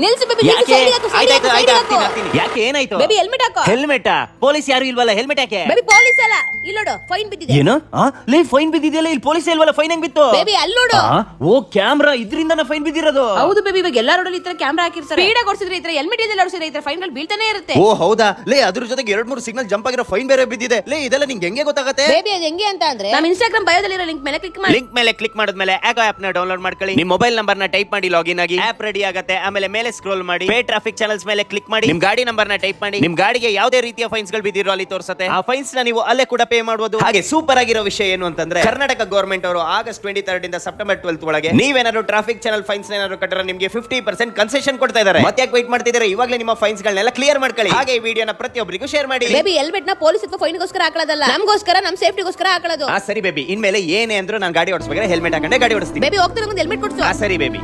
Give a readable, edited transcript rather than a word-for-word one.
ನಿಲ್ಸು ಬೇಬಿ ಯಾಕೆ ಏನಾಯ್ತು? ಬೇಬಿ ಹೆಲ್ಮೆಟ್ ಹಾಕೋ. ಹೆಲ್ಮೆಟ್ ಪೊಲೀಸ್ ಯಾರು ಇಲ್ವಲ್ಲ, ಹೆಲ್ಮೆಟ್ ಯಾಕೆ? ಬೇಬಿ ಪೊಲೀಸ್ ಅಲ್ಲ, ಇಲ್ಲೋಡು ಫೈನ್ ಬಿದ್ದಿದೆ. ಏನು ಲೇ ಫೈನ್ ಬಿದ್ದಿದೆಯಲ್ಲ, ಇಲ್ಲಿ ಪೊಲೀಸ್ ಇಲ್ವಲ್ಲ, ಫೈನ್ ಹೆಂಗ್ ಬಿತ್ತು? ಬೇಬಿ ಅಲ್ಲೋಡು. ಓ ಕ್ಯಾಮ್ರಾ ಇದ್ರಿಂದನ ಫೈನ್ ಬಿದ್ದಿರೋದು. ಹೌದು ಬೇಬಿ, ಇವಾಗ ಎಲ್ಲಾ ರೋಡಲ್ಲಿ ಈ ತರ ಕ್ಯಾಮ್ರಾ ಹಾಕಿರ್ತಾರೆ. ಸ್ಪೀಡ್ ಆಗಿ ಓಡಿಸಿದ್ರೆ ಈ ತರ ಹೆಲ್ಮೆಟ್ ಇಲ್ಲದೆ ಓಡಿಸಿದ್ರೆ ಈ ತರ ಫೈನ್ ಗಳು ಬೀಳ್ತಾನೆ ಇರುತ್ತೆ. ಓ ಹೌದಾ ಲೇ, ಅದ್ರ ಜೊತೆಗೆ 2-3 ಸಿಗ್ನಲ್ ಜಂಪ್ ಆಗಿರೋ ಫೈನ್ ಬೇರೆ ಬಿದ್ದಿದೆ. ಲೇ ಇದೆಲ್ಲ ನಿಂಗೆ ಹೆಂಗೆ ಗೊತ್ತಾಗತ್ತೆ? ಬೇಬಿ ಅದು ಹೆಂಗೆ ಅಂತ ಅಂದ್ರೆ ನಮ್ಮ ಇನ್ಸ್ಟಾಗ್ರಾಮ್ ಬಯೋದಲ್ಲಿರೋ ಲಿಂಕ್ ಮೇಲೆ ಕ್ಲಿಕ್ ಮಾಡಿ. ಲಿಂಕ್ ಮೇಲೆ ಕ್ಲಿಕ್ ಮಾಡಿದ್ಮೇಲೆ ಆಗೋ ಆಪ್ ನ ಡೌನ್ಲೋಡ್ ಮಾಡ್ಕೊಳ್ಳಿ. ನಿಮ್ಮ ಮೊಬೈಲ್ ನಂಬರ್ ನ ಟೈಪ್ ಮಾಡಿ ಲಾಗಿನ್ ಆಗಿ ಆಪ್ ರೆಡಿ ಆಗುತ್ತೆ. ಆಮೇಲೆ ಮೇಲೆ ಸ್ಕ್ರೋಲ್ ಮಾಡಿ ಪೇ ಟ್ರಾಫಿಕ್ ಚಾನಲ್ಸ್ ಮೇಲೆ ಕ್ಲಿಕ್ ಮಾಡಿ ನಿಮ್ ಗಾಡಿ ನಂಬರ್ ನ ಟೈಪ್ ಮಾಡಿ. ನಿಮ್ ಗಾಡಿಗೆ ಯಾವುದೇ ರೀತಿಯ ಫೈನ್ಸ್ ಗಳು ಬಿದ್ದಿರೋ ಅಲ್ಲಿ ತೋರಿಸುತ್ತೆ. ಆ ಫೈನ್ಸ್ ನ ನೀವು ಅಲ್ಲೇ ಕೂಡ ಪೇ ಮಾಡಬಹುದು. ಹಾಗೆ ಸೂಪರ್ ಆಗಿರೋ ವಿಷಯ ಏನು ಅಂತಂದ್ರೆ ಕರ್ನಾಟಕ ಗವರ್ಮೆಂಟ್ ಅವರು ಆಗಸ್ಟ್ 23 ಇಂದ ಸೆಪ್ಟೆಂಬರ್ 12 ಒಳಗೆ ನೀವೇನಾದ್ರು ಟ್ರಾಫಿಕ್ ಚಾನಲ್ ಫೈನ್ಸ್ ಏನಾದ್ರು ಕಟ್ಟರೆ ನಿಮಗೆ 50% ಕನ್ಸೆಷನ್ ಕೊಡ್ತಾ ಇದ್ದಾರೆ. ಮತ್ತೆ ಯಾಕೆ ವೇಟ್ ಮಾಡ್ತಿದ್ದೀರಾ? ಇವಾಗಲೇ ನಿಮ್ಮ ಫೈನ್ಸ್ ಗಳನ್ನೆಲ್ಲ ಕ್ಲಿಯರ್ ಮಾಡ್ಕೊಳ್ಳಿ. ಹಾಗೆ ಈ ವಿಡಿಯೋನ ಪ್ರತಿಯೊಬ್ಬರಿಗೂ ಶೇರ್ ಮಾಡಿ. ಬೇಬಿ ಹೆಲ್ಮೆಟ್ ನ ಪೊಲೀಸ್ ಅಥವಾ ಫೈನ್ ಗೋಸ್ಕರ ಹಾಕೊಳ್ಳೋದಲ್ಲ, ನಮಗೋಸ್ಕರ ನಮ್ಮ ಸೇಫ್ಟಿಗೋಸ್ಕರ ಹಾಕೊಳ್ಳೋದು. ಸರಿ ಬೇಬಿ, ಇನ್ಮೇಲೆ ಏನೇ ಅಂದ್ರೂ ನಾನು ಗಾಡಿ ಓಡಿಸಬೇಕಾದ್ರೆ ಹೆಲ್ಮೆಟ್ ಹಾಕೊಂಡೆ ಗಾಡಿ ಓಡಿಸ್ತೀನಿ. ಬೇಬಿ ಹೋಗ್ತಿರೋ ಮುಂದೆ ಹೆಲ್ಮೆಟ್ ಕೊಡ್ಸು. ಸರಿ ಬೇಬಿ.